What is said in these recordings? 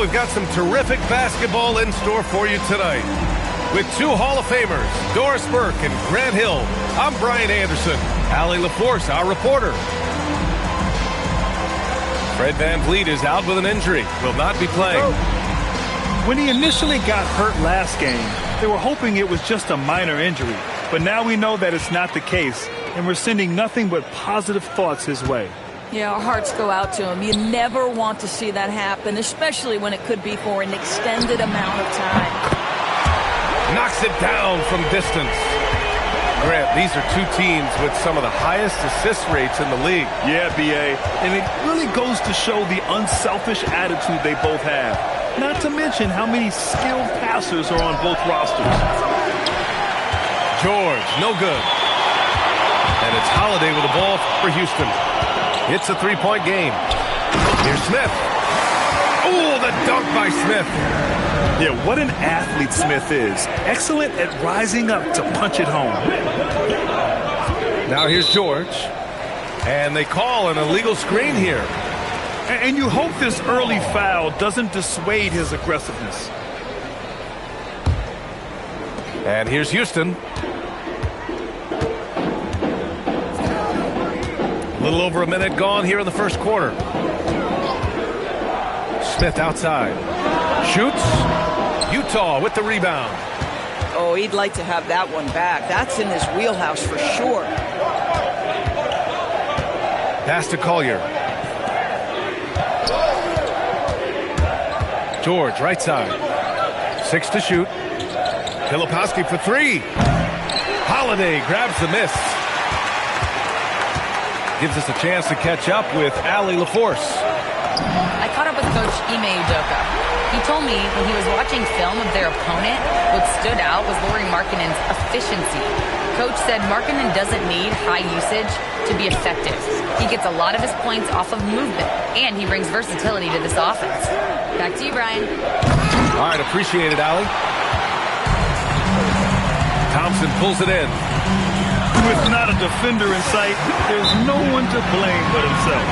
we've got some terrific basketball in store for you tonight. With two Hall of Famers, Doris Burke and Grant Hill, I'm Brian Anderson. Allie LaForce, our reporter. Fred VanVleet is out with an injury, will not be playing. When he initially got hurt last game, they were hoping it was just a minor injury. But now we know that it's not the case, and we're sending nothing but positive thoughts his way. Yeah, our hearts go out to him. You never want to see that happen, especially when it could be for an extended amount of time. Knocks it down from distance. Grant, these are two teams with some of the highest assist rates in the league. Yeah, B.A., and it really goes to show the unselfish attitude they both have. Not to mention how many skilled passers are on both rosters. George, no good. And it's Holiday with the ball for Houston. It's a three-point game. Here's Smith. Oh, the dunk by Smith. Yeah, what an athlete Smith is. Excellent at rising up to punch it home. Now here's George. And they call an illegal screen here. And you hope this early foul doesn't dissuade his aggressiveness. And here's Houston. A little over a minute gone here in the first quarter. Smith outside. Shoots. Utah with the rebound. Oh, he'd like to have that one back. That's in his wheelhouse for sure. Pass to Collier. George, right side. 6 to shoot. Filipowski for 3. Holiday grabs the miss. Gives us a chance to catch up with Allie LaForce. I caught up with Coach Ime Udoka. He told me when he was watching film of their opponent, what stood out was Lauri Markkanen's efficiency. Coach said Markkanen doesn't need high usage to be effective. He gets a lot of his points off of movement, and he brings versatility to this offense. Back to you, Brian. All right, appreciate it, Allie. Thompson pulls it in. With not a defender in sight, there's no one to blame but himself.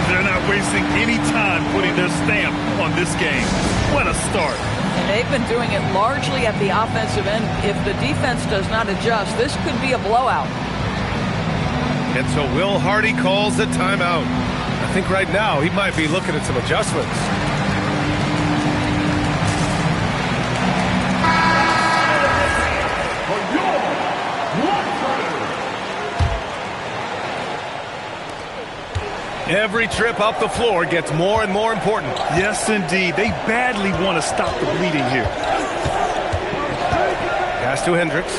They're not wasting any time putting their stamp on this game. What a start. And they've been doing it largely at the offensive end. If the defense does not adjust, this could be a blowout. And so Will Hardy calls the timeout. I think right now he might be looking at some adjustments. Every trip up the floor gets more and more important. Yes, indeed. They badly want to stop the bleeding here. Pass to Hendricks.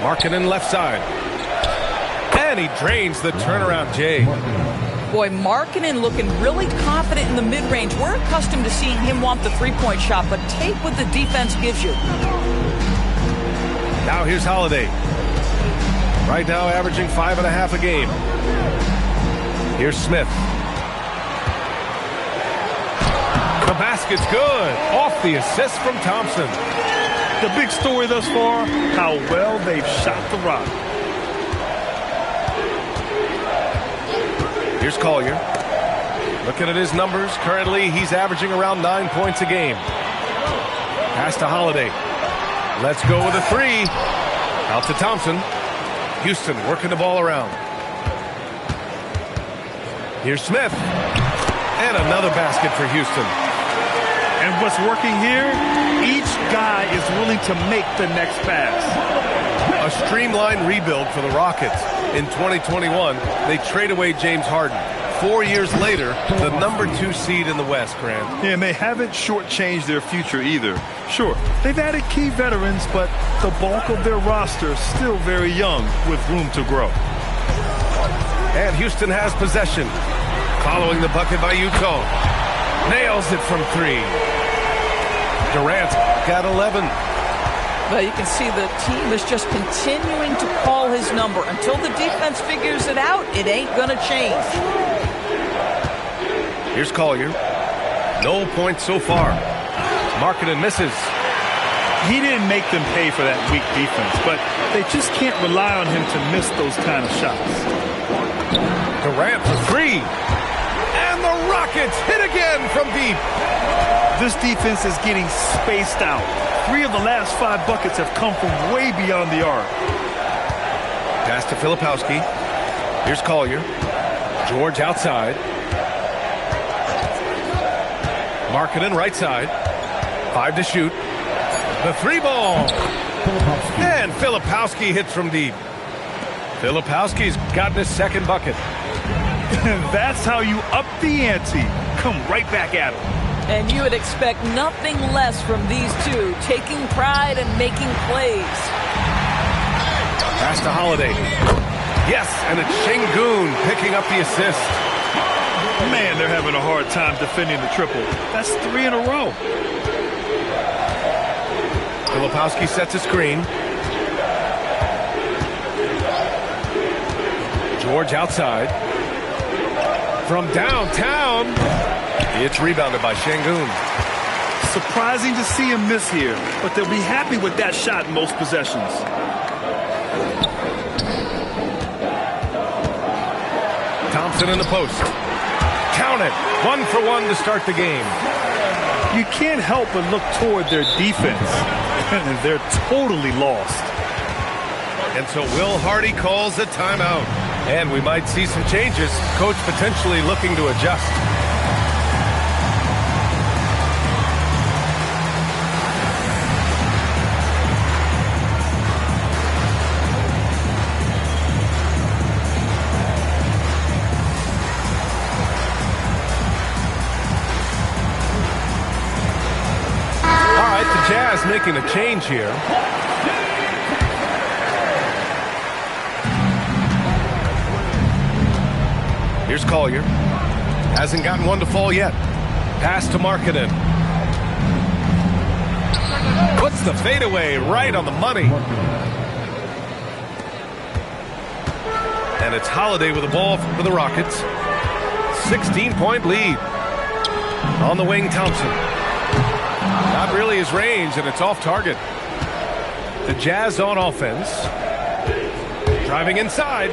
Markkanen left side. And he drains the turnaround, Jay. Boy, Markkanen looking really confident in the mid-range. We're accustomed to seeing him want the three-point shot, but take what the defense gives you. Now here's Holiday. Right now averaging 5.5 a game. Here's Smith. The basket's good. Off the assist from Thompson. The big story thus far, how well they've shot the rock. Here's Collier. Looking at his numbers, currently he's averaging around 9 points a game. Pass to Holiday. Let's go with a 3. Out to Thompson. Houston working the ball around. Here's Smith. And another basket for Houston. And what's working here? Each guy is willing to make the next pass. A streamlined rebuild for the Rockets. In 2021, they trade away James Harden. 4 years later, the #2 seed in the West, Grant. Yeah, and they haven't shortchanged their future either. Sure, they've added key veterans, but the bulk of their roster is still very young with room to grow. And Houston has possession. Following the bucket by Utah. Nails it from 3. Durant got 11. Well, you can see the team is just continuing to call his number. Until the defense figures it out, it ain't going to change. Here's Collier. No points so far. Markkanen misses. He didn't make them pay for that weak defense, but they just can't rely on him to miss those kind of shots. Durant for three. And the Rockets hit again from deep. This defense is getting spaced out. 3 of the last 5 buckets have come from way beyond the arc. Pass to Filipowski. Here's Collier. George outside. Markkanen right side. 5 to shoot. The 3-ball. And Filipowski hits from deep. Filipowski's gotten his second bucket. That's how you up the ante. Come right back at him. And you would expect nothing less from these two, taking pride and making plays. Pass to Holiday. Yes, and it's Şengün picking up the assist. Man, they're having a hard time defending the triple. That's 3 in a row. Filipowski sets a screen. George outside. From downtown. It's rebounded by Şengün. Surprising to see him miss here, but they'll be happy with that shot in most possessions. Thompson in the post. Count it. 1 for 1 to start the game. You can't help but look toward their defense. And they're totally lost. And so Will Hardy calls a timeout. And we might see some changes. Coach potentially looking to adjust. Jazz making a change here. Here's Collier. Hasn't gotten one to fall yet. Pass to Markkanen. Puts the fadeaway right on the money. And it's Holiday with the ball for the Rockets. 16-point lead. On the wing, Thompson. Not really his range, and it's off target. The Jazz on offense. Driving inside.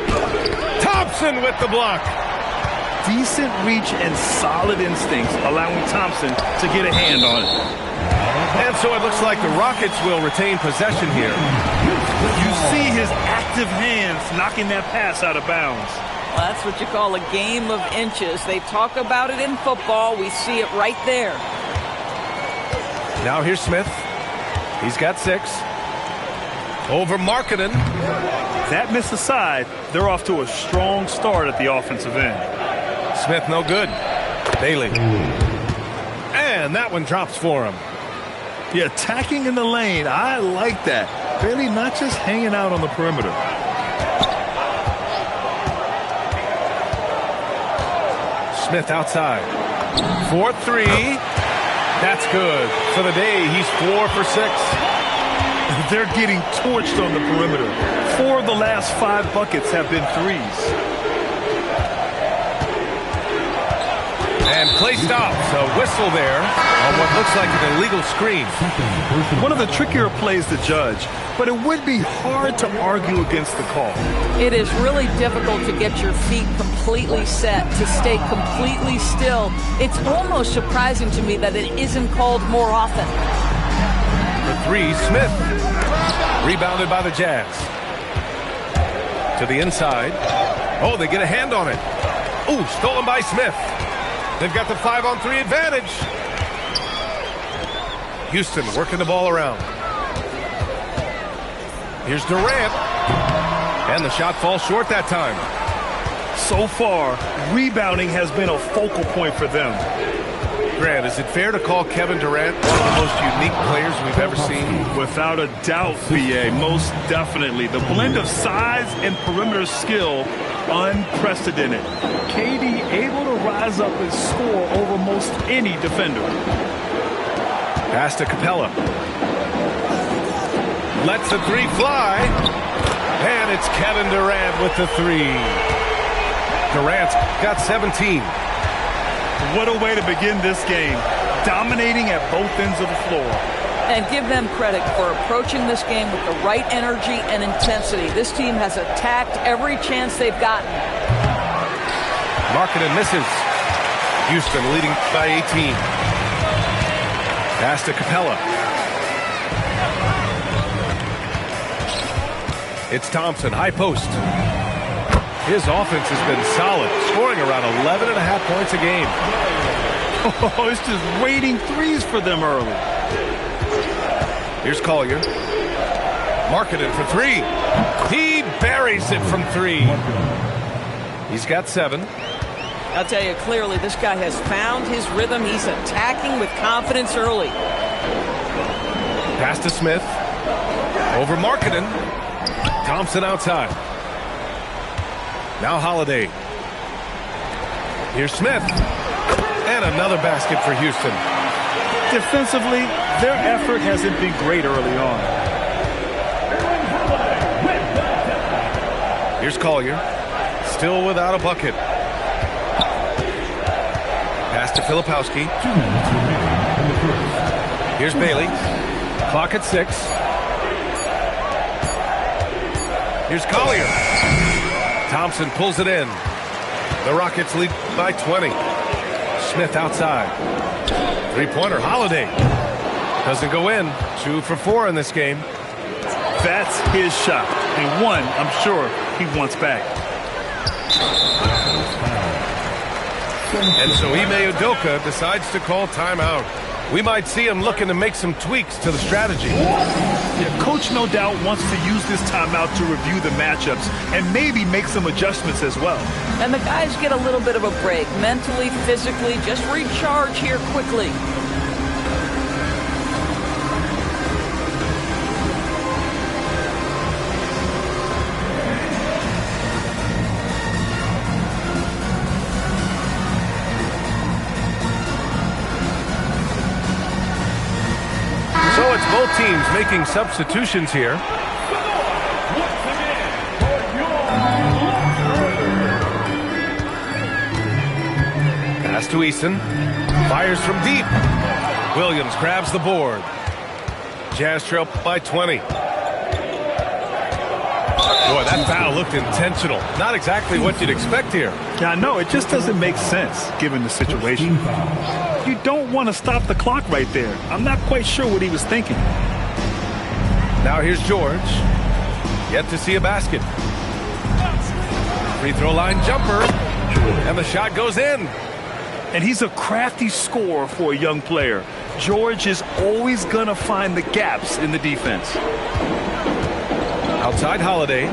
Thompson with the block. Decent reach and solid instincts, allowing Thompson to get a hand on it. And so it looks like the Rockets will retain possession here. You see his active hands knocking that pass out of bounds. Well, that's what you call a game of inches. They talk about it in football. We see it right there. Now here's Smith. He's got 6. Over Markkanen. That miss aside, they're off to a strong start at the offensive end. Smith no good. Bailey. And that one drops for him. Yeah, attacking in the lane. I like that. Bailey not just hanging out on the perimeter. Smith outside. 4-3. That's good. For the day, he's 4 for 6. They're getting torched on the perimeter. 4 of the last 5 buckets have been threes. And play stops. A whistle there on what looks like an illegal screen. One of the trickier plays to judge, but it would be hard to argue against the call. It is really difficult to get your feet completely set, to stay completely still. It's almost surprising to me that it isn't called more often. The 3, Smith. Rebounded by the Jazz. To the inside. Oh, they get a hand on it. Ooh, stolen by Smith. They've got the 5-on-3 advantage. Houston working the ball around. Here's Durant. And the shot falls short that time. So far, rebounding has been a focal point for them. Grant, is it fair to call Kevin Durant one of the most unique players we've ever seen? Without a doubt, B.A., most definitely. The blend of size and perimeter skill, unprecedented. KD able to rise up and score over most any defender. Pass to Capella. Lets the 3 fly. And it's Kevin Durant with the 3. Durant's got 17. What a way to begin this game. Dominating at both ends of the floor. And give them credit for approaching this game with the right energy and intensity. This team has attacked every chance they've gotten. Markkanen misses. Houston leading by 18. Pass to Capella. It's Thompson, high post. His offense has been solid, scoring around 11.5 points a game. Oh, it's just raining threes for them early. Here's Collier. Markkanen for three. He buries it from three. He's got 7. I'll tell you clearly, this guy has found his rhythm. He's attacking with confidence early. Pass to Smith. Over Markkanen. Thompson outside. Now Holiday. Here's Smith. And another basket for Houston. Defensively, their effort hasn't been great early on. Here's Collier. Still without a bucket. Pass to Filipowski. Here's Bailey. Clock at 6. Here's Collier. Thompson pulls it in. The Rockets lead by 20. Smith outside. Three-pointer, Holiday. Doesn't go in. 2 for 4 in this game. That's his shot. And one, I'm sure, he wants back. And so Ime Udoka decides to call timeout. We might see him looking to make some tweaks to the strategy. Yeah, Coach no doubt wants to use this timeout to review the matchups and maybe make some adjustments as well. And the guys get a little bit of a break, mentally, physically, just recharge here quickly. So it's both teams making substitutions here. Pass to Eason. Fires from deep. Williams grabs the board. Jazz trail by 20. Boy, that foul looked intentional. Not exactly what you'd expect here. Yeah, I know. It just doesn't make sense given the situation. You don't want to stop the clock right there. I'm not quite sure what he was thinking. Now here's George. Yet to see a basket. Free throw line jumper. And the shot goes in. And he's a crafty scorer for a young player. George is always going to find the gaps in the defense. Outside Holiday.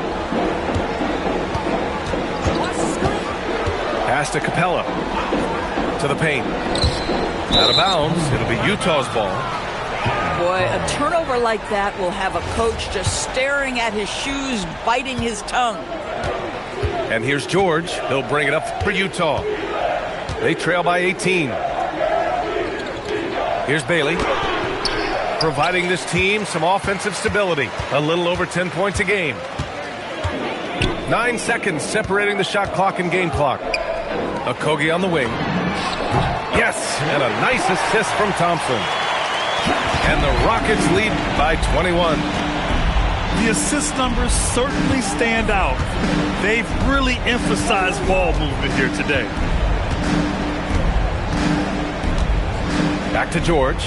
Pass to Capella. To the paint. Out of bounds. It'll be Utah's ball. Boy, a turnover like that will have a coach just staring at his shoes, biting his tongue. And here's George. He'll bring it up for Utah. They trail by 18. Here's Bailey. Providing this team some offensive stability. A little over 10 points a game. 9 seconds separating the shot clock and game clock. Okogie on the wing. Yes, and a nice assist from Thompson. And the Rockets lead by 21. The assist numbers certainly stand out. They've really emphasized ball movement here today. Back to George.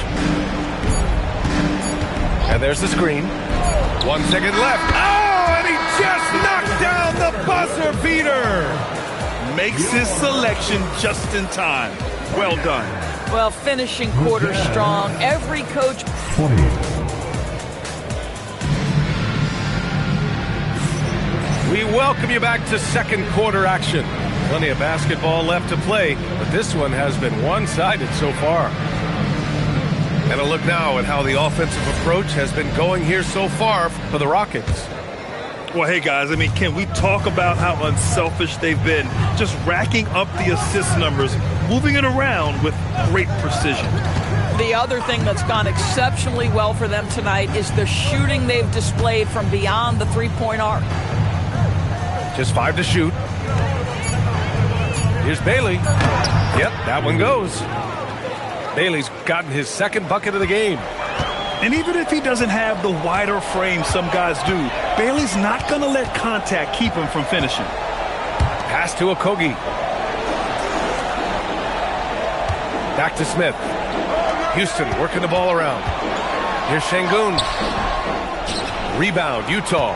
And there's the screen. 1 second left. Oh, and he just knocked down the buzzer beater. Makes his selection just in time. Well done. Well, finishing quarter strong. Every coach. We welcome you back to second quarter action. Plenty of basketball left to play, but this one has been one-sided so far. And a look now at how the offensive approach has been going here so far for the Rockets. Well, hey, guys, I mean, can we talk about how unselfish they've been? Just racking up the assist numbers, moving it around with great precision. The other thing that's gone exceptionally well for them tonight is the shooting they've displayed from beyond the three-point arc. Just 5 to shoot. Here's Bailey. Yep, that one goes. Bailey's gotten his second bucket of the game. And even if he doesn't have the wider frame some guys do, Bailey's not going to let contact keep him from finishing. Pass to Okogie. Back to Smith. Houston working the ball around. Here's Şengün. Rebound, Utah.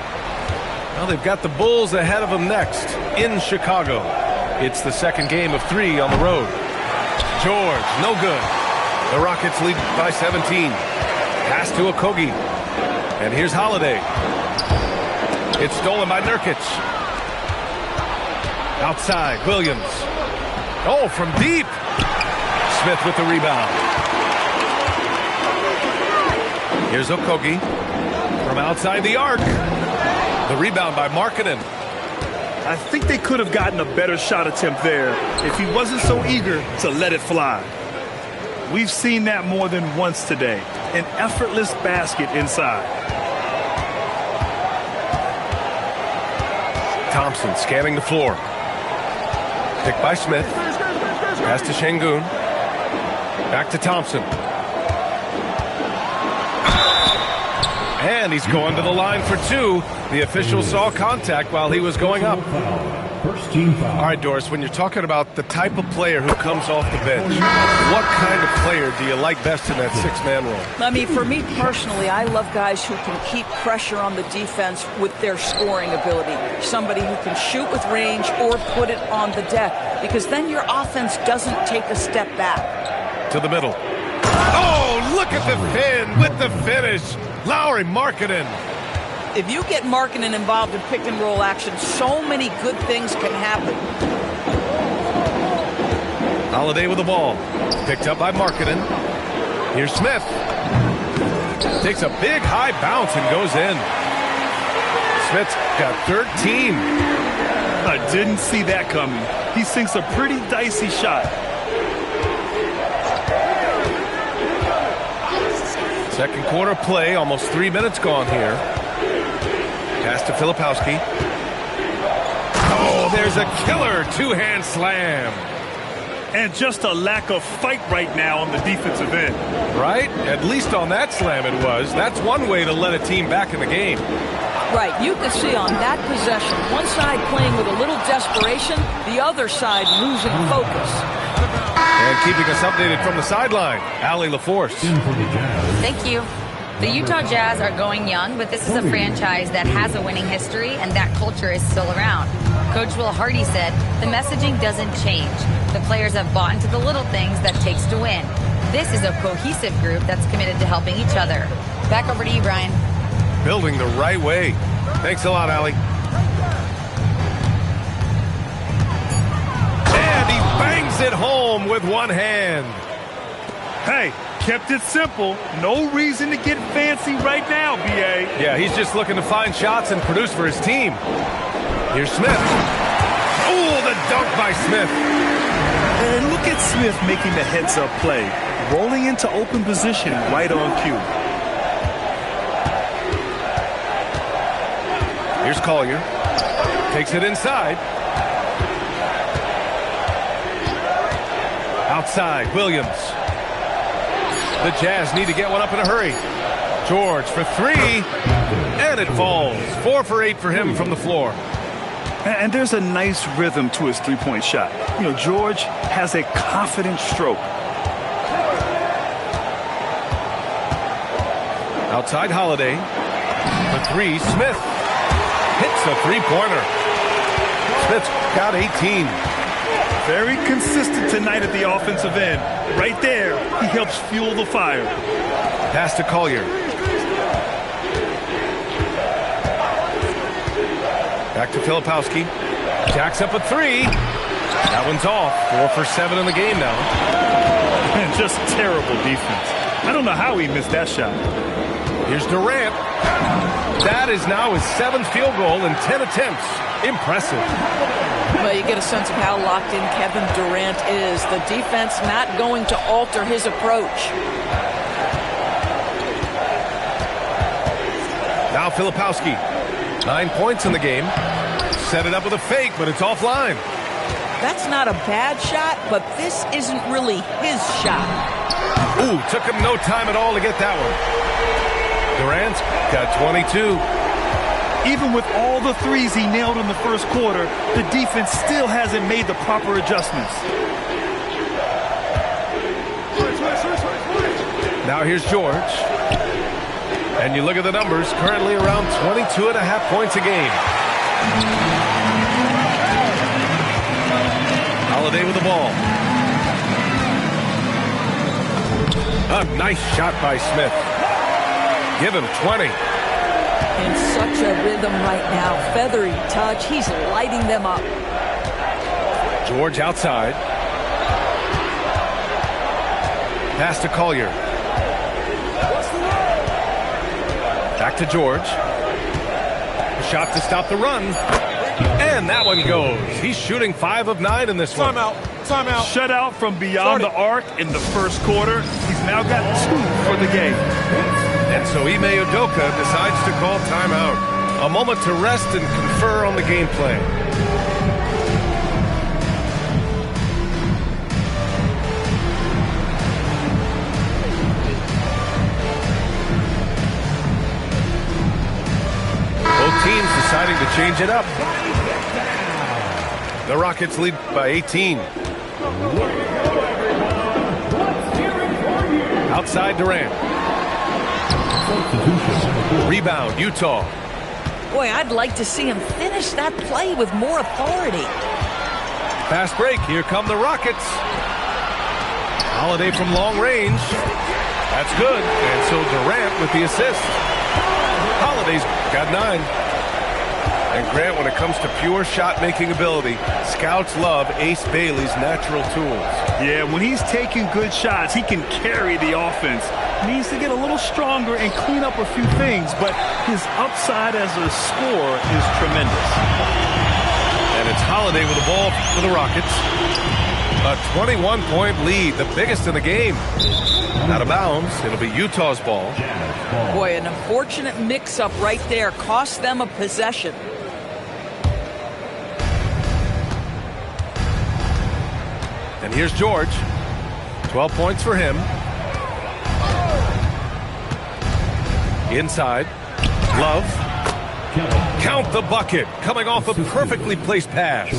Well, they've got the Bulls ahead of them next in Chicago. It's the second game of 3 on the road. George, no good. The Rockets lead by 17. Pass to Okogie. And here's Holiday. It's stolen by Nurkic. Outside, Williams. Oh, from deep. Smith with the rebound. Here's Okogie from outside the arc. The rebound by Markkanen. I think they could have gotten a better shot attempt there if he wasn't so eager to let it fly. We've seen that more than once today. An effortless basket inside. Thompson scanning the floor. Picked by Smith. Pass to Şengün. Back to Thompson. And he's going to the line for 2. The official saw contact while he was going up. First team foul. All right, Doris, when you're talking about the type of player who comes off the bench, what kind of player do you like best in that 6-man role? I mean, for me personally, I love guys who can keep pressure on the defense with their scoring ability. Somebody who can shoot with range or put it on the deck, because then your offense doesn't take a step back. To the middle. Oh, look at the fin with the finish. Lauri Markkanen. If you get Markkanen involved in pick-and-roll action, so many good things can happen. Holiday with the ball. Picked up by Markkanen. Here's Smith. Takes a big high bounce and goes in. Smith's got 13. I didn't see that coming. He sinks a pretty dicey shot. Second quarter play, almost 3 minutes gone here. Pass to Filipowski. Oh, there's a killer 2-hand slam. And just a lack of fight right now on the defensive end. Right? At least on that slam it was. That's one way to let a team back in the game. Right, you can see on that possession, one side playing with a little desperation, the other side losing focus. And keeping us updated from the sideline, Allie LaForce. Thank you. The Utah Jazz are going young, but this is a franchise that has a winning history, and that culture is still around. Coach Will Hardy said, the messaging doesn't change. The players have bought into the little things that takes to win. This is a cohesive group that's committed to helping each other. Back over to you, Brian. Building the right way. Thanks a lot, Allie. And he bangs it home with one hand. Hey, kept it simple. No reason to get fancy right now, B.A. Yeah, he's just looking to find shots and produce for his team. Here's Smith. Oh, the dunk by Smith. And look at Smith making the heads-up play. Rolling into open position right on cue. Here's Collier. Takes it inside. Outside, Williams. The Jazz need to get one up in a hurry. George for 3. And it falls. 4 for 8 for him from the floor. And there's a nice rhythm to his three-point shot. You know, George has a confident stroke. Outside Holiday. For 3, Smith. Hits a three-pointer. Smith's got 18. Very consistent tonight at the offensive end. Right there, he helps fuel the fire. Pass to Collier. Back to Filipowski. Jacks up a 3. That one's off. 4 for 7 in the game now. And just terrible defense. I don't know how he missed that shot. Here's Durant. That is now his 7th field goal in 10 attempts. Impressive. Well, you get a sense of how locked in Kevin Durant is. The defense not going to alter his approach. Now Filipowski. 9 points in the game. Set it up with a fake, but it's offline. That's not a bad shot, but this isn't really his shot. Ooh, took him no time at all to get that one. Durant's got 22. Even with all the threes he nailed in the first quarter, the defense still hasn't made the proper adjustments. Now here's George. And you look at the numbers, currently around 22.5 points a game. Holiday with the ball. A nice shot by Smith. Give him 20. In such a rhythm right now. Feathery touch. He's lighting them up. George outside. Pass to Collier. Back to George. A shot to stop the run. And that one goes. He's shooting 5 of 9 in this one. Timeout. Shut out from beyond the arc in the first quarter. He's now got 2 for the game. And so Ime Udoka decides to call timeout. A moment to rest and confer on the game plan. Both teams deciding to change it up. The Rockets lead by 18. Outside Durant. Rebound, Utah. Boy, I'd like to see him finish that play with more authority. Fast break. Here come the Rockets. Holiday from long range. That's good. And so Durant with the assist. Holiday's got 9. And Grant, when it comes to pure shot-making ability, scouts love Ace Bailey's natural tools. Yeah, when he's taking good shots, he can carry the offense. Needs to get a little stronger and clean up a few things, but his upside as a scorer is tremendous. And it's Holiday with the ball for the Rockets. A 21-point lead, the biggest in the game. Out of bounds, it'll be Utah's ball. Boy, an unfortunate mix-up right there cost them a possession. And here's George. 12 points for him. Inside. Love. Count the bucket. Coming off a perfectly placed pass.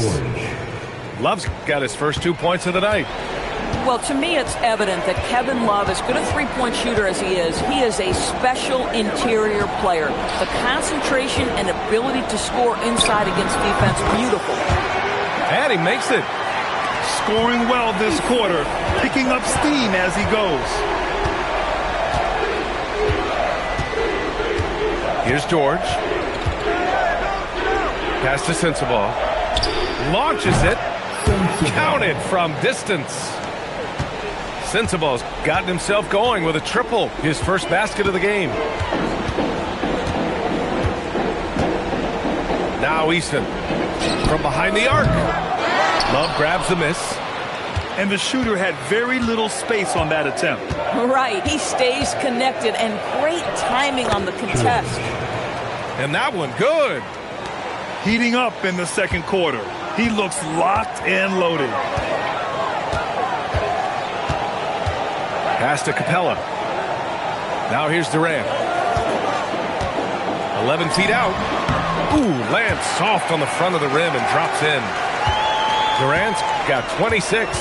Love's got his first 2 points of the night. Well, to me, it's evident that Kevin Love, as good a three-point shooter as he is a special interior player. The concentration and ability to score inside against defense, beautiful. And he makes it. Scoring well this quarter, picking up steam as he goes. Here's George. Pass to Sensabaugh. Launches it. Counted from distance. Sensabaugh's gotten himself going with a triple. His first basket of the game. Now Easton. From behind the arc. Love grabs the miss. And the shooter had very little space on that attempt. Right, he stays connected, and great timing on the contest. And that one, good. Heating up in the second quarter. He looks locked and loaded. Pass to Capella. Now here's Durant. 11 feet out. Ooh, lands soft on the front of the rim and drops in. Durant's got 26.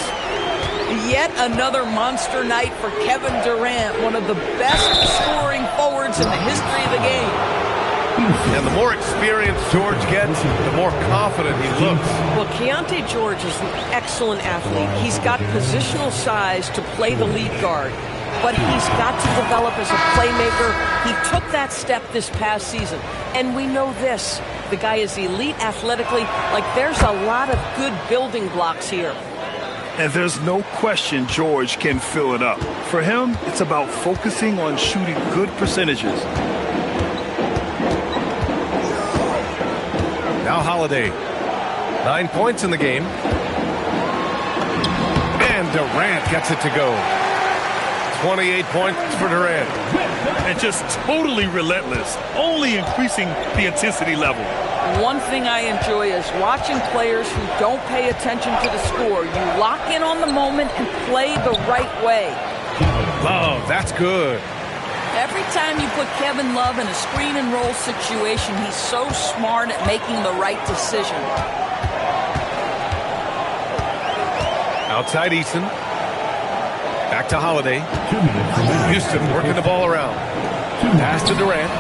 Yet another monster night for Kevin Durant, one of the best scoring forwards in the history of the game. And the more experience George gets, the more confident he looks. Well, Keontae George is an excellent athlete. He's got positional size to play the lead guard, but he's got to develop as a playmaker. He took that step this past season, and we know this. The guy is elite athletically. Like, there's a lot of good building blocks here. And there's no question George can fill it up. For him, it's about focusing on shooting good percentages. Now Holiday. 9 points in the game. And Durant gets it to go. 28 points for Durant. And just totally relentless, only increasing the intensity level. One thing I enjoy is watching players who don't pay attention to the score. You lock in on the moment and play the right way. Love, that's good. Every time you put Kevin Love in a screen and roll situation, he's so smart at making the right decision. Outside Easton. Back to Holiday. 2 minutes remaining. Houston working the ball around. Pass to Durant.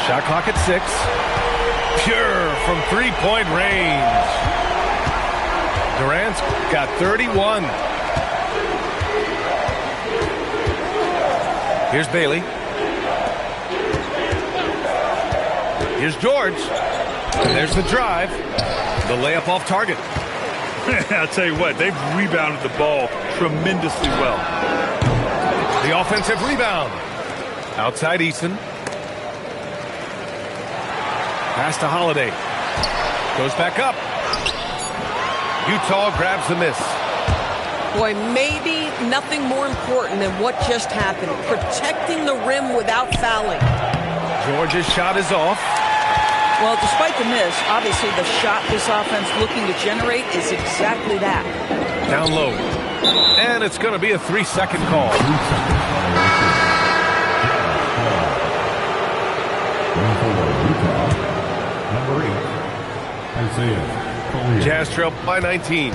Shot clock at 6. Pure from three-point range. Durant's got 31. Here's Bailey. Here's George. And there's the drive. The layup off target. I'll tell you what, they've rebounded the ball tremendously well. The offensive rebound. Outside Eason. Pass to Holiday. Goes back up. Utah grabs the miss. Boy, maybe nothing more important than what just happened. Protecting the rim without fouling. George's shot is off. Well, despite the miss, obviously the shot this offense looking to generate is exactly that. Down low. And it's going to be a 3-second call. Number 8, Isaiah Collier. Jazz trail by 19.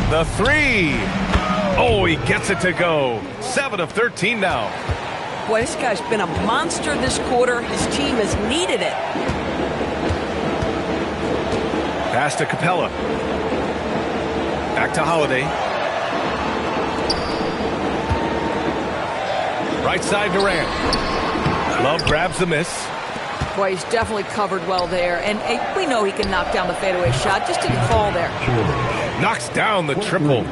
The 3. Oh, he gets it to go. 7 of 13 now. Boy, this guy's been a monster this quarter. His team has needed it. Pass to Capella. Back to Holiday. Right side Durant. Love grabs the miss. Boy, he's definitely covered well there. And we know he can knock down the fadeaway shot. Just didn't fall there. Knocks down the triple.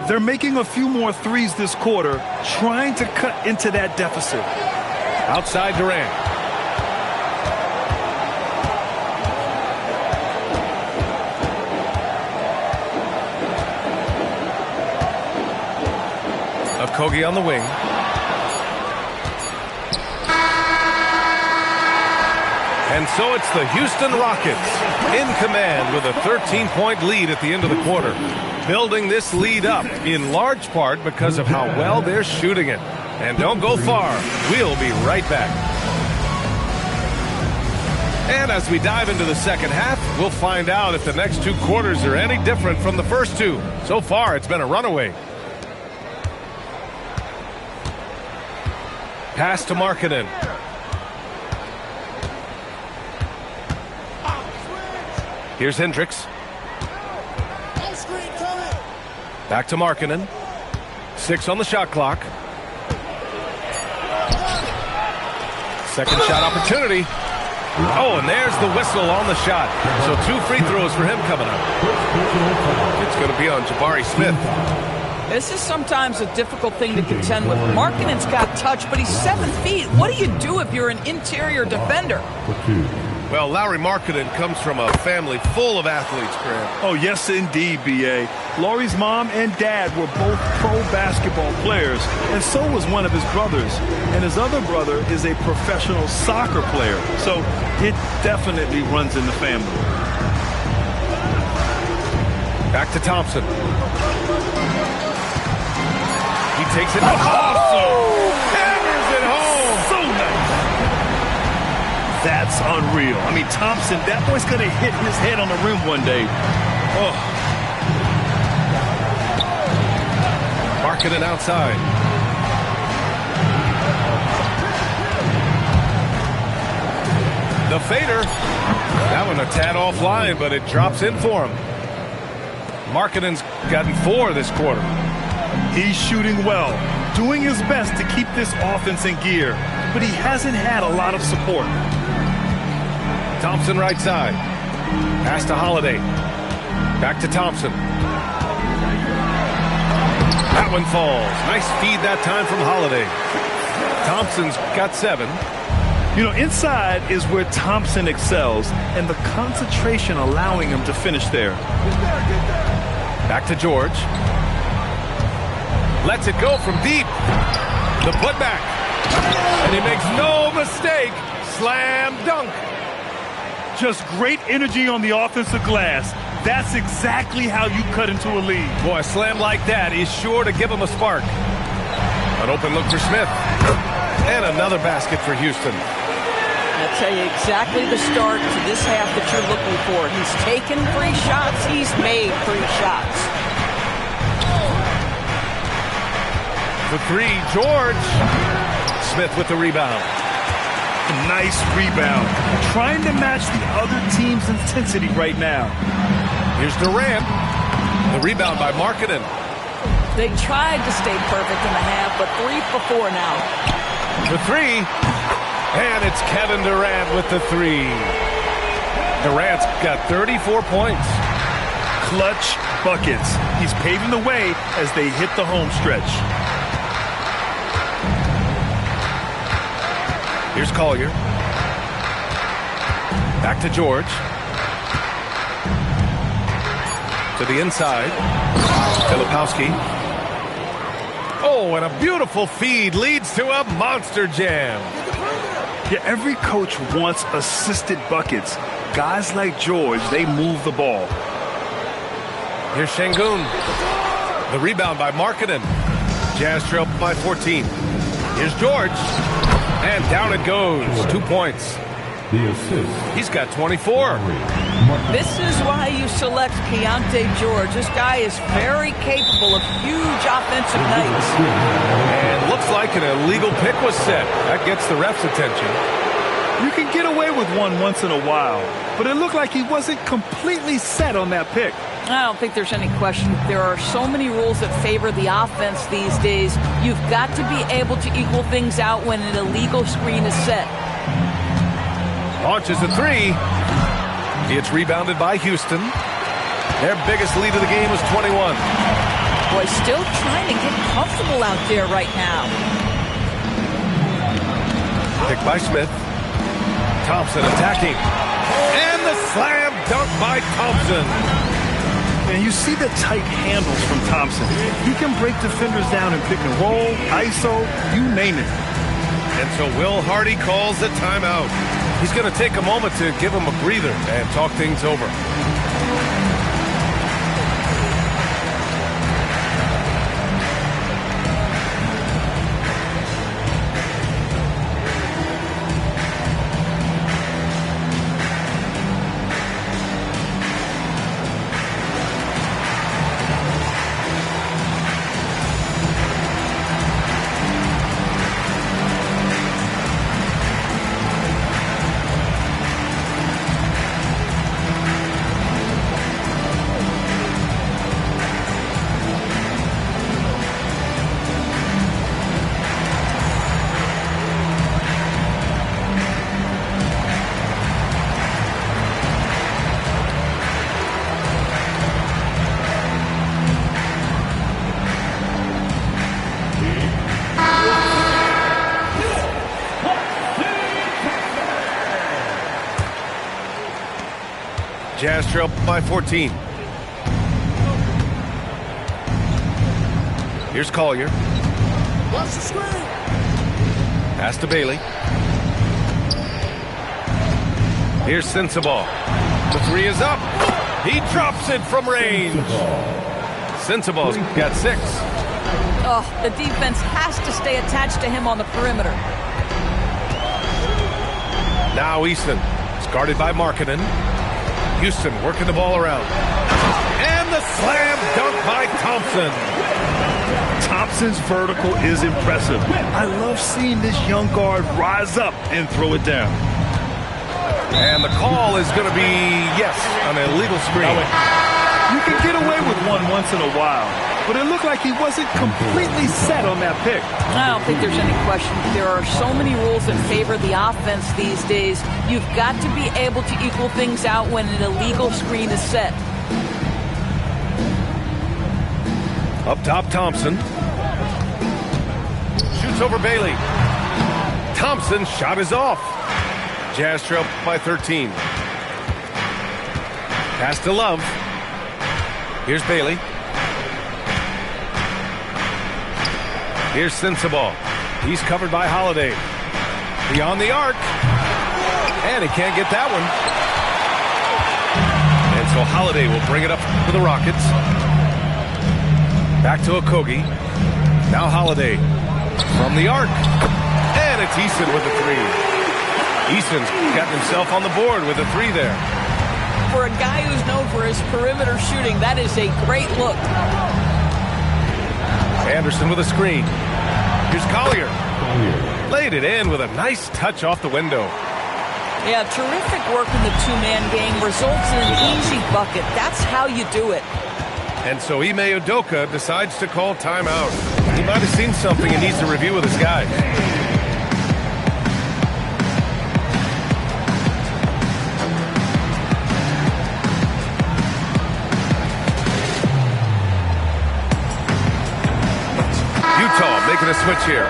They're making a few more threes this quarter, trying to cut into that deficit. Outside Durant. Okogie on the wing. And so it's the Houston Rockets in command with a 13-point lead at the end of the quarter. Building this lead up in large part because of how well they're shooting it. And don't go far. We'll be right back. And as we dive into the second half, we'll find out if the next 2 quarters are any different from the first 2. So far, it's been a runaway. Pass to Markkanen. Here's Hendricks. Back to Markkanen. 6 on the shot clock. Second shot opportunity. Oh, and there's the whistle on the shot. So 2 free throws for him coming up. It's going to be on Jabari Smith. This is sometimes a difficult thing to contend with. Markkanen's got touch, but he's 7 feet. What do you do if you're an interior defender? Well, Lauri Markkanen comes from a family full of athletes, Grant. Oh, yes, indeed, B.A. Lauri's mom and dad were both pro basketball players, and so was one of his brothers. And his other brother is a professional soccer player, so it definitely runs in the family. Back to Thompson. He takes it. Oh! Hammers it home! So nice! That's unreal. I mean, Thompson, that boy's going to hit his head on the rim one day. Oh. Markkanen outside. The fader. That one a tad offline, but it drops in for him. Markkanen's gotten 4 this quarter. He's shooting well, doing his best to keep this offense in gear, but he hasn't had a lot of support. Thompson right side. Pass to Holiday. Back to Thompson. That one falls. Nice feed that time from Holiday. Thompson's got 7. You know, inside is where Thompson excels, and the concentration allowing him to finish there. Back to George. Lets it go from deep. The putback. And he makes no mistake. Slam dunk. Just great energy on the offensive glass. That's exactly how you cut into a lead. Boy, a slam like that is sure to give him a spark. An open look for Smith. And another basket for Houston. Now, I'll tell you exactly the start to this half that you're looking for. He's taken 3 shots. He's made 3 shots. The 3, George. Smith with the rebound. Nice rebound. Trying to match the other team's intensity right now. Here's Durant. The rebound by Markkanen. They tried to stay perfect in the half, but 3 for 4 now. The 3. And it's Kevin Durant with the 3. Durant's got 34 points. Clutch buckets. He's paving the way as they hit the home stretch. Here's Collier. Back to George. To the inside. Filipowski. Oh, and a beautiful feed leads to a monster jam. Yeah, every coach wants assisted buckets. Guys like George, they move the ball. Here's Şengün. The rebound by Markkanen. Jazz trail by 14. Here's George. And down it goes. 2 points. The assist. He's got 24. This is why you select Keyonte George. This guy is very capable of huge offensive nights. And looks like an illegal pick was set. That gets the ref's attention. You can get away with one once in a while, but it looked like he wasn't completely set on that pick. I don't think there's any question. There are so many rules that favor the offense these days. You've got to be able to equal things out when an illegal screen is set. Launches a 3. It's rebounded by Houston. Their biggest lead of the game was 21. Boy, still trying to get comfortable out there right now. Picked by Smith. Thompson attacking. And the slam dunk by Thompson. And you see the tight handles from Thompson. He can break defenders down in pick and roll, ISO, you name it. And so Will Hardy calls the timeout. He's going to take a moment to give him a breather and talk things over. Jazz trail by 14. Here's Collier. Watch the screen. Pass to Bailey. Here's Sensabaugh. The 3 is up. He drops it from range. Sensabaugh's got 6. Oh, the defense has to stay attached to him on the perimeter. Now Easton is guarded by Markkanen. Houston working the ball around. And the slam dunk by Thompson. Thompson's vertical is impressive. I love seeing this young guard rise up and throw it down. And the call is going to be, yes, an illegal screen. You can get away with one once in a while, but it looked like he wasn't completely set on that pick. I don't think there's any question. There are so many rules that favor the offense these days. You've got to be able to equal things out when an illegal screen is set. Up top, Thompson. Shoots over Bailey. Thompson's shot is off. Jazz trail by 13. Pass to Love. Here's Bailey. Here's Sensabaugh. He's covered by Holiday. Beyond the arc. And he can't get that one. And so Holiday will bring it up for the Rockets. Back to Okogie. Now Holiday from the arc. And it's Easton with the 3. Eason's gotten himself on the board with a 3 there. For a guy who's known for his perimeter shooting, that is a great look. Anderson with a screen. Here's Collier. Laid it in with a nice touch off the window. Yeah, terrific work in the two-man game. Results in an easy bucket. That's how you do it. And so Ime Udoka decides to call timeout. He might have seen something and needs to review with his guys. Utah making a switch here.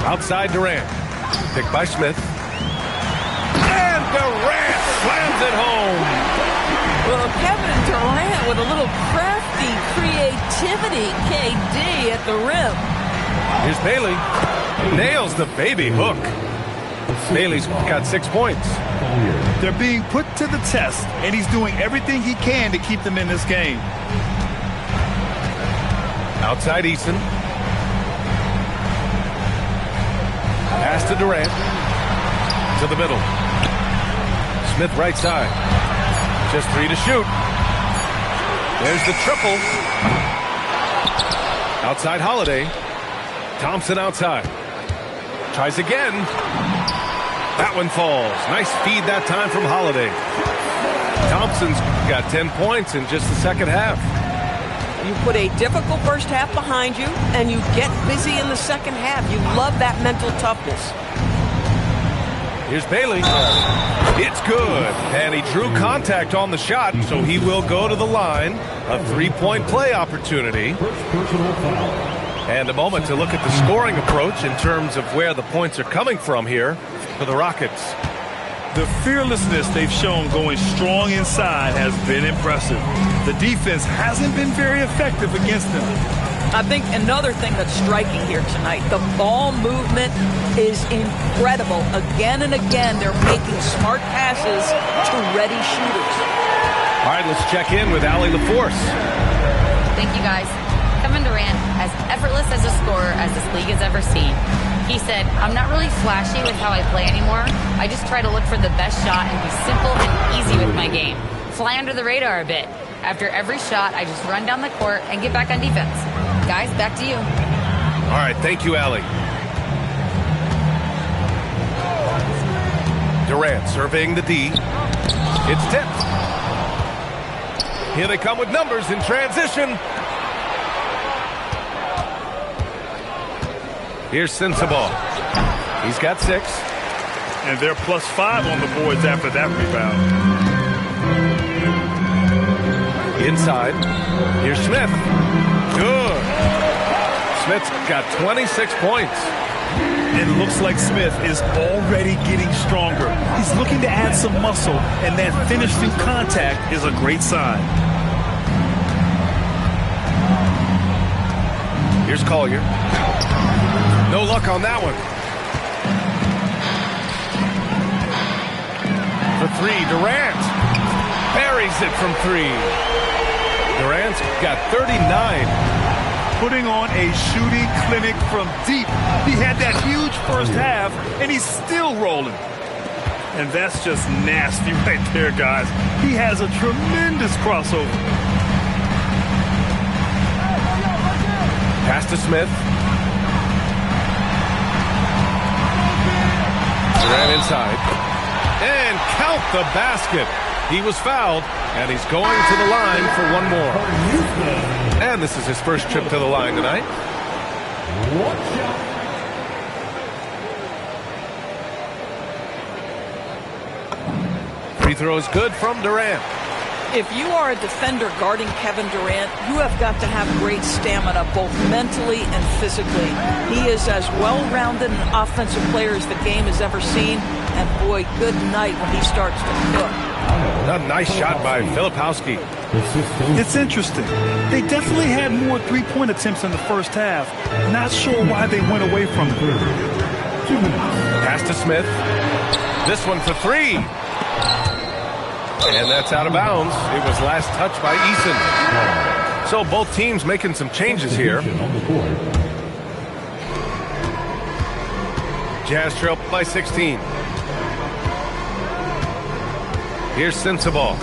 Outside Durant. Picked by Smith. And Durant slams it home. Well, Kevin Durant with a little crafty creativity. KD at the rim. Here's Bailey. Nails the baby hook. Bailey's got 6 points. They're being put to the test, and he's doing everything he can to keep them in this game. Outside Eason. Pass to Durant. To the middle. Smith right side. Just 3 to shoot. There's the triple. Outside Holiday. Thompson outside. Tries again. That one falls. Nice feed that time from Holiday. Thompson's got 10 points in just the second half. You put a difficult first half behind you, and you get busy in the second half. You love that mental toughness. Here's Bailey. It's good. And he drew contact on the shot, so he will go to the line. A 3-point play opportunity. And a moment to look at the scoring approach in terms of where the points are coming from here for the Rockets. The fearlessness they've shown going strong inside has been impressive. The defense hasn't been very effective against them. I think another thing that's striking here tonight, the ball movement is incredible. Again and again, they're making smart passes to ready shooters. All right, let's check in with Allie LaForce. Thank you, guys. Kevin Durant, as effortless as a scorer as this league has ever seen. He said, I'm not really flashy with how I play anymore. I just try to look for the best shot and be simple and easy with my game. Fly under the radar a bit. After every shot, I just run down the court and get back on defense. Guys, back to you. All right, thank you, Allie. Durant surveying the D. It's tipped. Here they come with numbers in transition. Here's Sensabaugh. He's got 6. And they're +5 on the boards after that rebound. Inside. Here's Smith. Good. Smith's got 26 points. It looks like Smith is already getting stronger. He's looking to add some muscle, and that finish through contact is a great sign. Here's Collier. No luck on that one. For 3, Durant. Buries it from 3. Durant's got 39. Putting on a shooting clinic from deep. He had that huge first half, and he's still rolling. And that's just nasty right there, guys. He has a tremendous crossover. Pass to Smith. Durant inside. And count the basket. He was fouled, and he's going to the line for one more. And this is his first trip to the line tonight. Free throw is good from Durant. If you are a defender guarding Kevin Durant, you have got to have great stamina, both mentally and physically. He is as well-rounded an offensive player as the game has ever seen. And boy, good night when he starts to cook. A nice shot by Filipowski. It's interesting. They definitely had more three-point attempts in the first half. Not sure why they went away from it. Pass to Smith. This one for 3. And that's out of bounds. It was last touched by Eason. So both teams making some changes here. On the court. Jazz trail by 16. Here's Sensabaugh.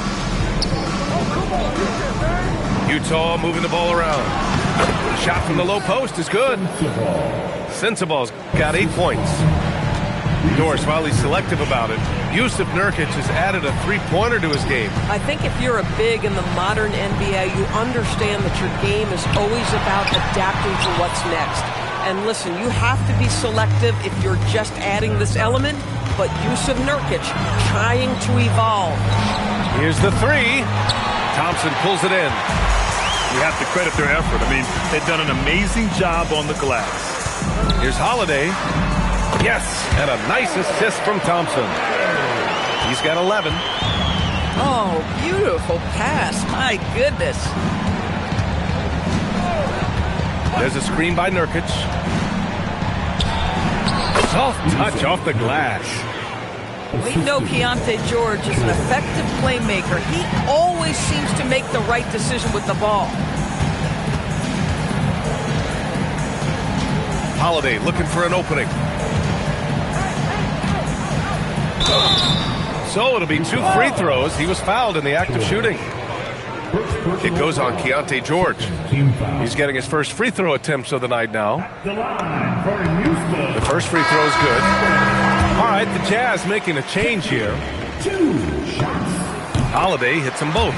Utah moving the ball around. Shot from the low post is good. Sensabaugh's got 8 points. Norris, while he's selective about it, Jusuf Nurkic has added a three-pointer to his game. I think if you're a big in the modern NBA, you understand that your game is always about adapting to what's next. And listen, you have to be selective if you're just adding this element, but Jusuf Nurkic trying to evolve. Here's the three. Thompson pulls it in. You have to credit their effort. I mean, they've done an amazing job on the glass. Here's Holiday. Yes, and a nice assist from Thompson. He's got 11. Oh, beautiful pass. My goodness. There's a screen by Nurkic. Soft touch off the glass. We know Keontae George is an effective playmaker. He always seems to make the right decision with the ball. Holiday looking for an opening. So it'll be 2 free throws. He was fouled in the act of shooting. It goes on Keontae George. He's getting his first free throw attempts of the night now. The first free throw is good. All right, the Jazz making a change here. Holiday hits them both.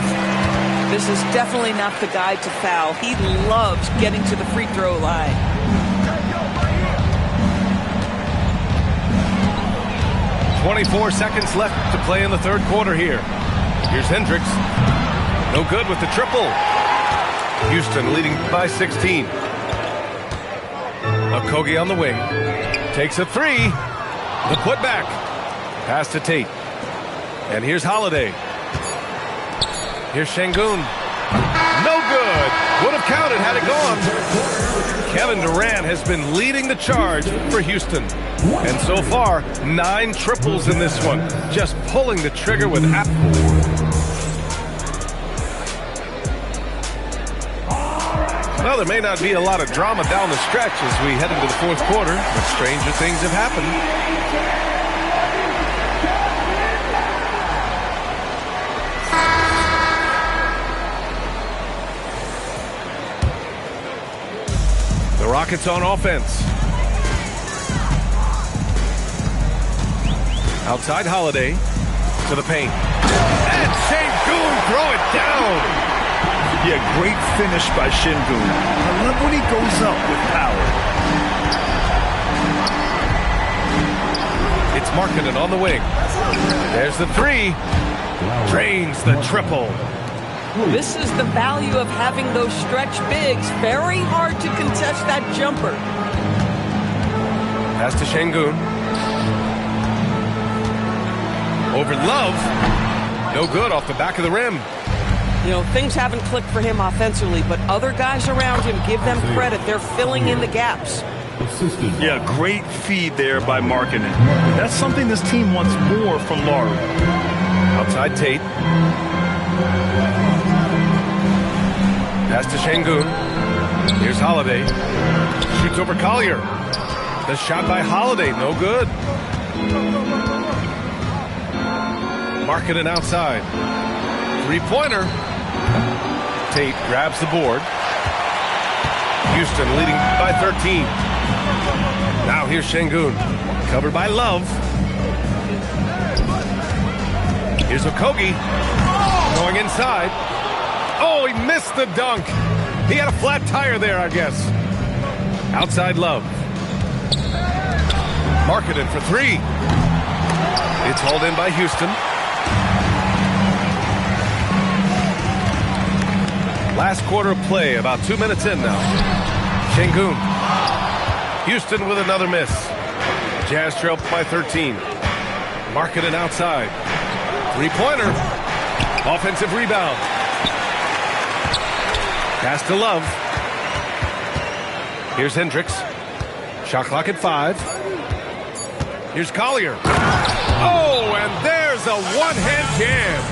This is definitely not the guy to foul. He loves getting to the free throw line. .24 seconds left to play in the third quarter here. Here's Hendricks. No good with the triple. Houston leading by 16. Okogie on the wing. Takes a three. The putback. Pass to Tate. And here's Holiday. Here's Şengün. No good. Would have counted had it gone. Kevin Durant has been leading the charge for Houston. And so far, 9 triples in this one. Just pulling the trigger with Well, there may not be a lot of drama down the stretch as we head into the fourth quarter, but stranger things have happened. The Rockets on offense. Outside Holiday to the paint. And Şengün throw it down. Yeah, great finish by Şengün. I love when he goes up with power. It's Markkanen on the wing. There's the three. Drains the triple. This is the value of having those stretch bigs. Very hard to contest that jumper. Pass to Şengün. Over Love. No good off the back of the rim. You know, things haven't clicked for him offensively, but other guys around him, give them credit. They're filling in the gaps. Yeah, great feed there by Markkanen. That's something this team wants more from Lowry. Outside Tate. Pass to Şengün. Here's Holiday. Shoots over Collier. The shot by Holiday, no good. Markkanen outside. Three-pointer. Tate grabs the board. Houston leading by 13. Now here's Şengün. Covered by Love. Here's Okogie. Going inside. Oh, he missed the dunk. He had a flat tire there, I guess. Outside Love. Markkanen for three. It's hauled in by Houston. Last quarter of play, about 2 minutes in now. Şengün. Houston with another miss. Jazz trail by 13. Markkanen outside. Three-pointer. Offensive rebound. Pass to Love. Here's Hendricks. Shot clock at 5. Here's Collier. Oh, and there's a one-hand jam.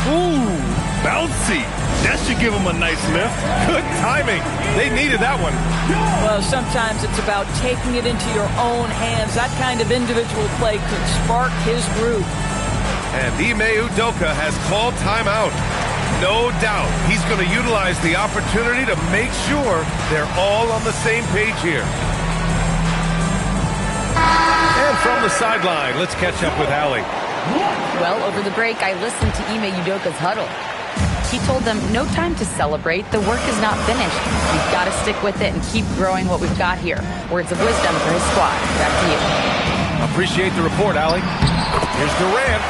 Ooh, bouncy. That should give him a nice lift. Good timing. They needed that one. Well, sometimes it's about taking it into your own hands. That kind of individual play could spark his groove. And Ime Udoka has called timeout. No doubt he's going to utilize the opportunity to make sure they're all on the same page here. And from the sideline, let's catch up with Allie. Well, over the break, I listened to Ime Udoka's huddle. He told them, no time to celebrate. The work is not finished. We've got to stick with it and keep growing what we've got here. Words of wisdom for his squad. Back to you. Appreciate the report, Allie. Here's Durant.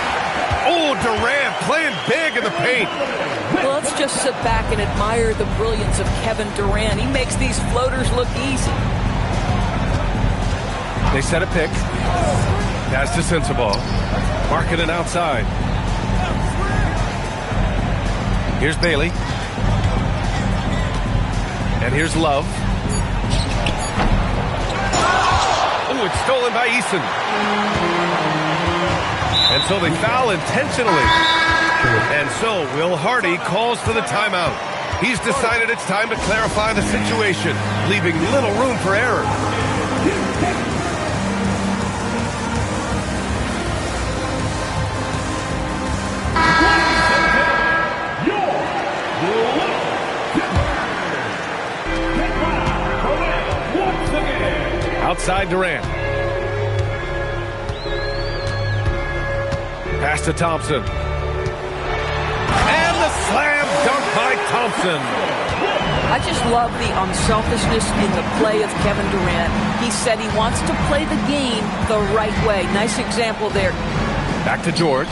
Oh, Durant playing big in the paint. Well, let's just sit back and admire the brilliance of Kevin Durant. He makes these floaters look easy. They set a pick. Pass to Sensabaugh. Markkanen outside. Here's Bailey. And here's Love. Oh, it's stolen by Eason. And so they foul intentionally. And so Will Hardy calls for the timeout. He's decided it's time to clarify the situation, leaving little room for error. Outside Durant. Pass to Thompson. And the slam dunk by Thompson. I just love the unselfishness in the play of Kevin Durant. He said he wants to play the game the right way. Nice example there. Back to George.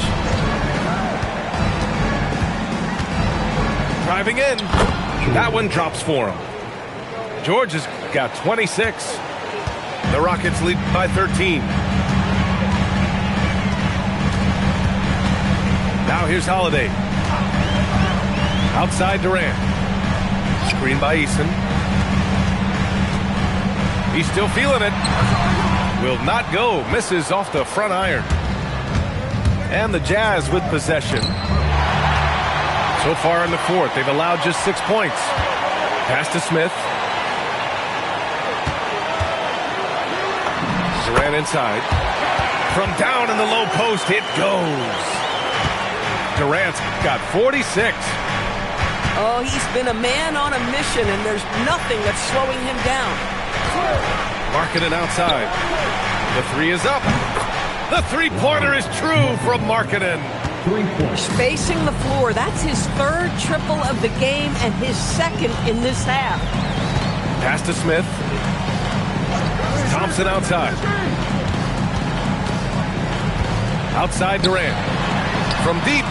Driving in. That one drops for him. George has got 26. The Rockets lead by 13. Now here's Holiday. Outside Durant. Screen by Eason. He's still feeling it. Will not go. Misses off the front iron. And the Jazz with possession. So far in the fourth, they've allowed just 6 points. Pass to Smith. Durant inside. From down in the low post, it goes. Durant's got 46. Oh, he's been a man on a mission, and there's nothing that's slowing him down. Markkanen outside. The three is up. The three-pointer is true from Markkanen. Spacing the floor. That's his third triple of the game and his second in this half. Pass to Smith. Thompson outside. Outside Durant. From deep.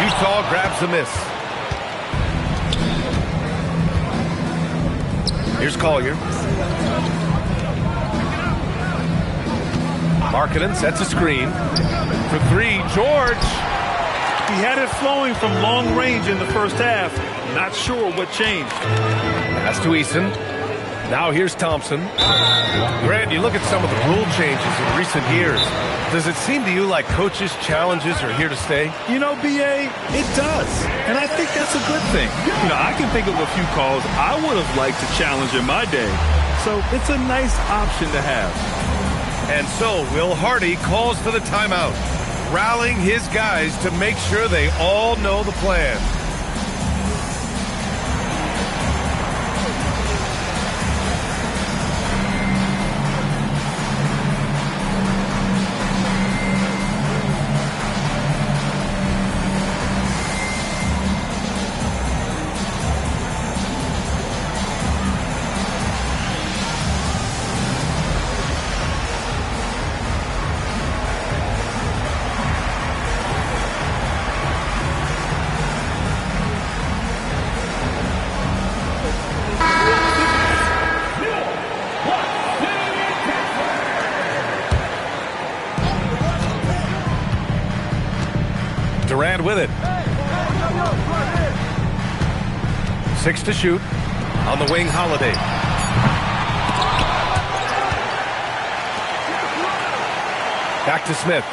Utah grabs the miss. Here's Collier. Markkanen sets a screen. For three, George. He had it flowing from long range in the first half. Not sure what changed. Pass to Eason. Now here's Thompson. Grant, you look at some of the rule changes in recent years. Does it seem to you like coaches' challenges are here to stay? You know, B.A., it does. And I think that's a good thing. You know, I can think of a few calls I would have liked to challenge in my day. So it's a nice option to have. And so Will Hardy calls for the timeout, rallying his guys to make sure they all know the plan. Durant with it. 6 to shoot. On the wing, Holiday. Back to Smith.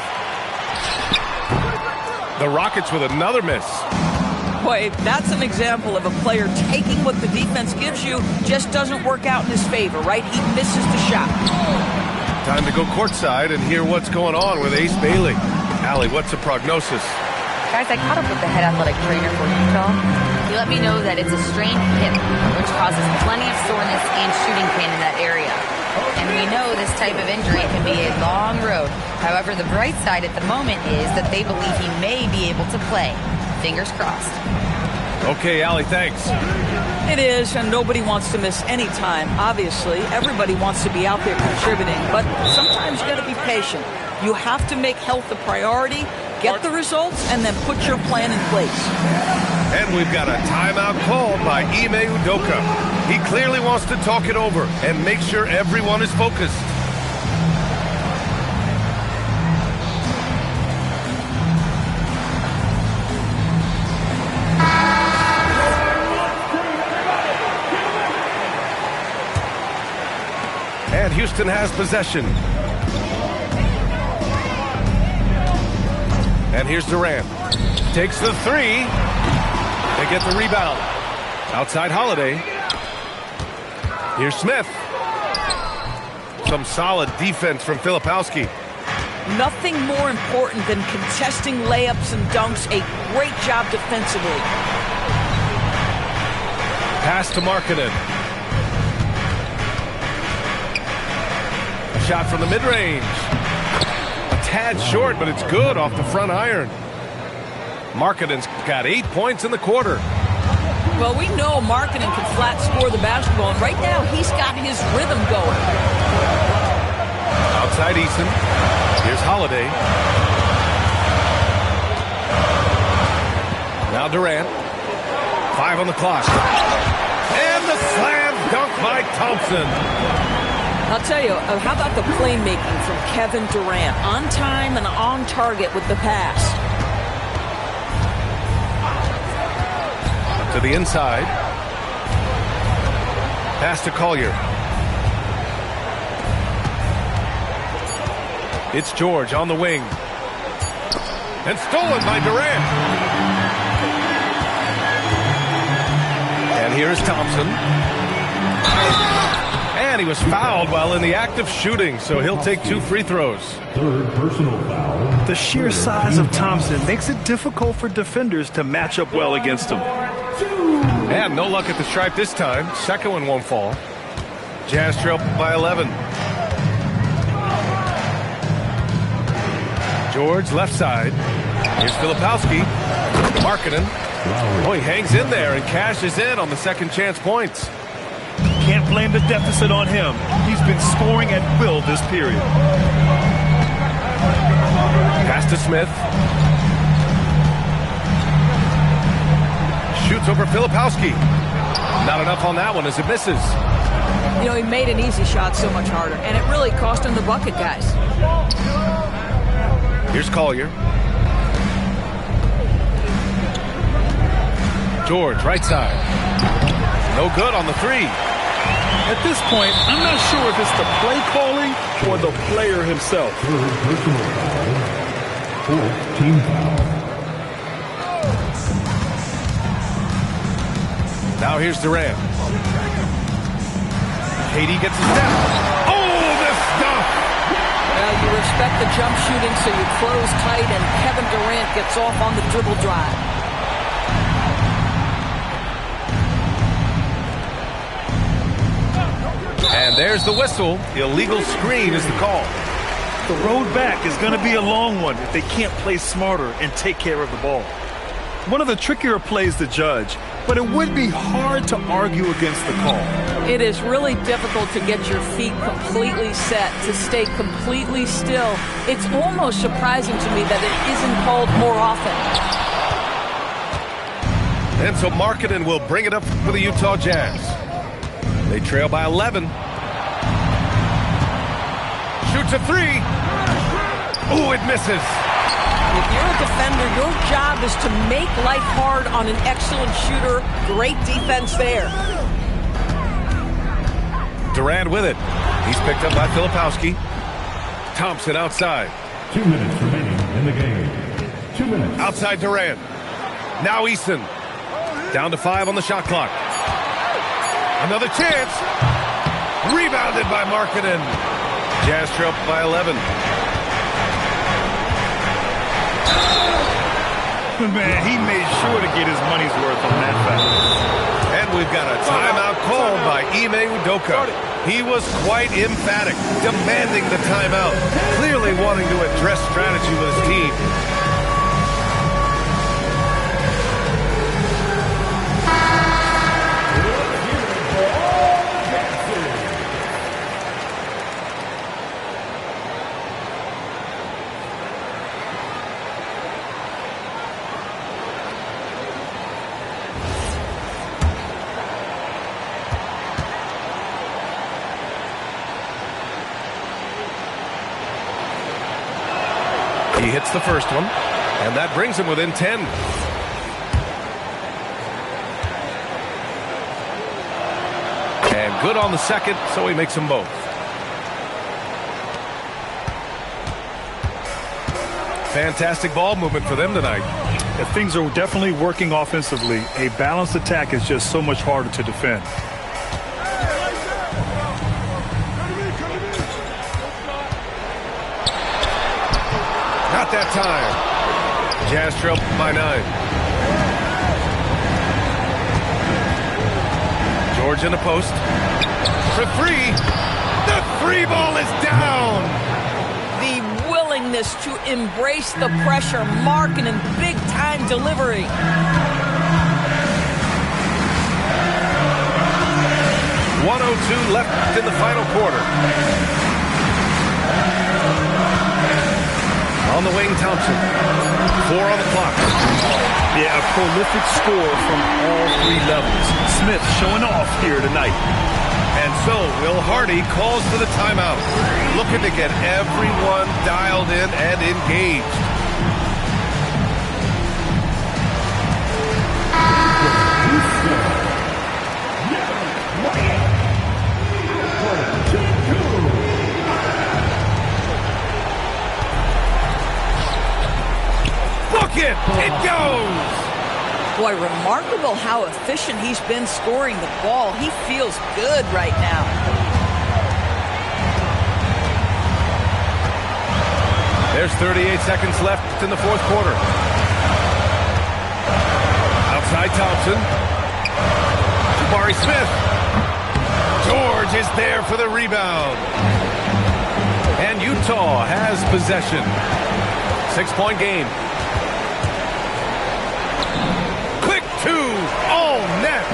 The Rockets with another miss. Boy, that's an example of a player taking what the defense gives you, just doesn't work out in his favor, right? He misses the shot. Time to go courtside and hear what's going on with Ace Bailey. Allie, what's the prognosis? Guys, I caught up with the head athletic trainer for Utah. He let me know that it's a strained hip, which causes plenty of soreness and shooting pain in that area. And we know this type of injury can be a long road. However, the bright side at the moment is that they believe he may be able to play. Fingers crossed. Okay, Allie, thanks. It is, and nobody wants to miss any time. Obviously, everybody wants to be out there contributing, but sometimes you got to be patient. You have to make health a priority, get the results, and then put your plan in place. And we've got a timeout called by Ime Udoka. He clearly wants to talk it over and make sure everyone is focused. And Houston has possession. And here's Durant. Takes the three. They get the rebound. Outside Holiday. Here's Smith. Some solid defense from Filipowski. Nothing more important than contesting layups and dunks. A great job defensively. Pass to Markkanen. A shot from the mid-range. A tad short, but it's good off the front iron. Markkanen's got 8 points in the quarter. Well, we know Markkanen can flat score the basketball, and right now he's got his rhythm going. Outside Eason. Here's Holiday. Now Durant. 5 on the clock. And the slam dunk by Thompson. I'll tell you, how about the playmaking from Kevin Durant? On time and on target with the pass. To the inside. Pass to Collier. It's George on the wing. And stolen by Durant. And here's Thompson. And he was fouled while in the act of shooting, so he'll take 2 free throws. Third personal foul. The sheer size of Thompson makes it difficult for defenders to match up well against him. And no luck at the stripe this time. Second one won't fall. Jazz trail by 11. George left side. Here's Filipowski. Markkanen. Oh, he hangs in there and cashes in on the second chance points. Can't blame the deficit on him. He's been scoring at will this period. Pass to Smith. Shoots over Filipowski. Not enough on that one as it misses. You know, he made an easy shot so much harder, and it really cost him the bucket, guys. Here's Collier. George, right side. No good on the three. At this point, I'm not sure if it's the play calling or the player himself. Third personal foul. Fourth team foul. Now here's Durant. KD gets a step. Oh, the stuff! You respect the jump shooting, so you close tight, and Kevin Durant gets off on the dribble drive. And there's the whistle. Illegal screen is the call. The road back is going to be a long one if they can't play smarter and take care of the ball. One of the trickier plays to judge, but it would be hard to argue against the call. It is really difficult to get your feet completely set, to stay completely still. It's almost surprising to me that it isn't called more often. And so Markkanen will bring it up for the Utah Jazz. They trail by 11. Shoots a three. Ooh, it misses. If you're a defender, your job is to make life hard on an excellent shooter. Great defense there. Durant with it. He's picked up by Filipowski. Thompson outside. 2 minutes remaining in the game. 2 minutes. Outside Durant. Now Eason. Down to 5 on the shot clock. Another chance. Rebounded by Markkanen. Jazz trail up by 11. Man, he made sure to get his money's worth on that foul. And we've got a timeout called by Ime Udoka. He was quite emphatic, demanding the timeout, clearly wanting to address strategy with his team. He hits the first one, and that brings him within 10. And good on the second, so he makes them both. Fantastic ball movement for them tonight. Yeah, things are definitely working offensively. A balanced attack is just so much harder to defend. Not that time. Jazz trail by 9. George in the post. For 3. The 3 ball is down. The willingness to embrace the pressure, Markkanen, big-time delivery. .102 left in the final quarter. On the wing, Thompson. 4 on the clock. Yeah, a prolific score from all 3 levels. Smith showing off here tonight. And so Will Hardy calls for the timeout, looking to get everyone dialed in and engaged. It goes! Boy, remarkable how efficient he's been scoring the ball. He feels good right now. There's 38 seconds left in the fourth quarter. Outside Thompson. Jabari Smith. George is there for the rebound. And Utah has possession. 6-point game. All net.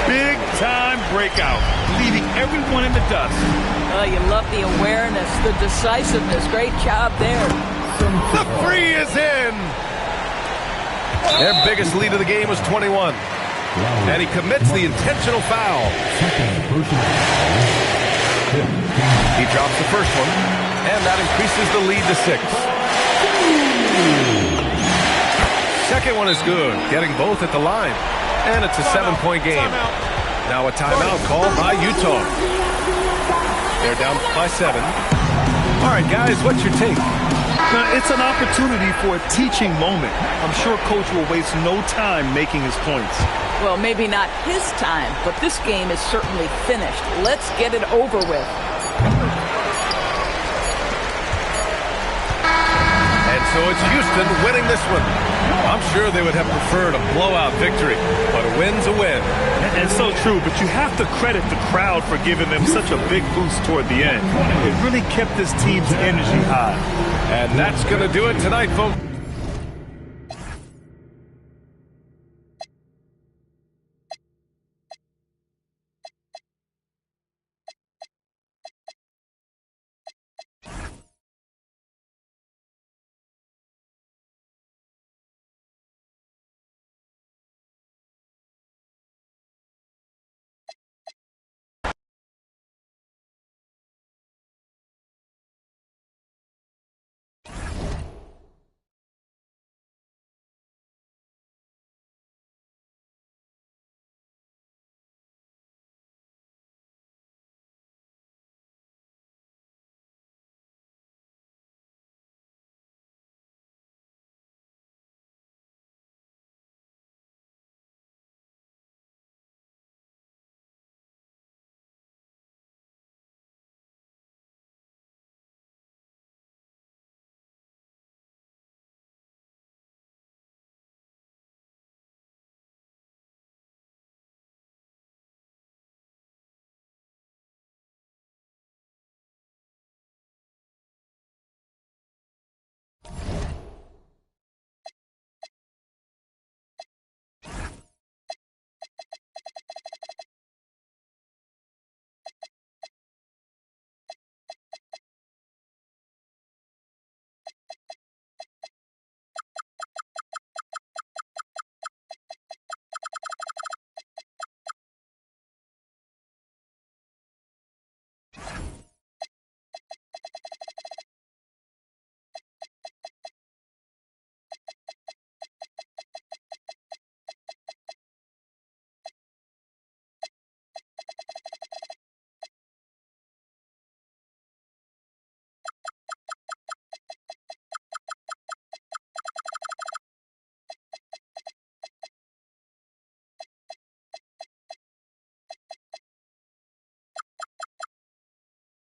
Big time breakout, leaving everyone in the dust. You love the awareness, the decisiveness. Great job there. The 3 is in. Their biggest lead of the game was 21. And he commits the intentional foul. He drops the first one, and that increases the lead to 6. Second one is good, getting both at the line. And it's a 7-point game. Now a timeout called by Utah. They're down by 7. All right, guys, what's your take? It's an opportunity for a teaching moment. I'm sure Coach will waste no time making his points. Well, maybe not his time, but this game is certainly finished. Let's get it over with. And so it's Houston winning this one. I'm sure they would have preferred a blowout victory, but a win's a win. And so true, but you have to credit the crowd for giving them such a big boost toward the end. It really kept this team's energy high. And that's going to do it tonight, folks.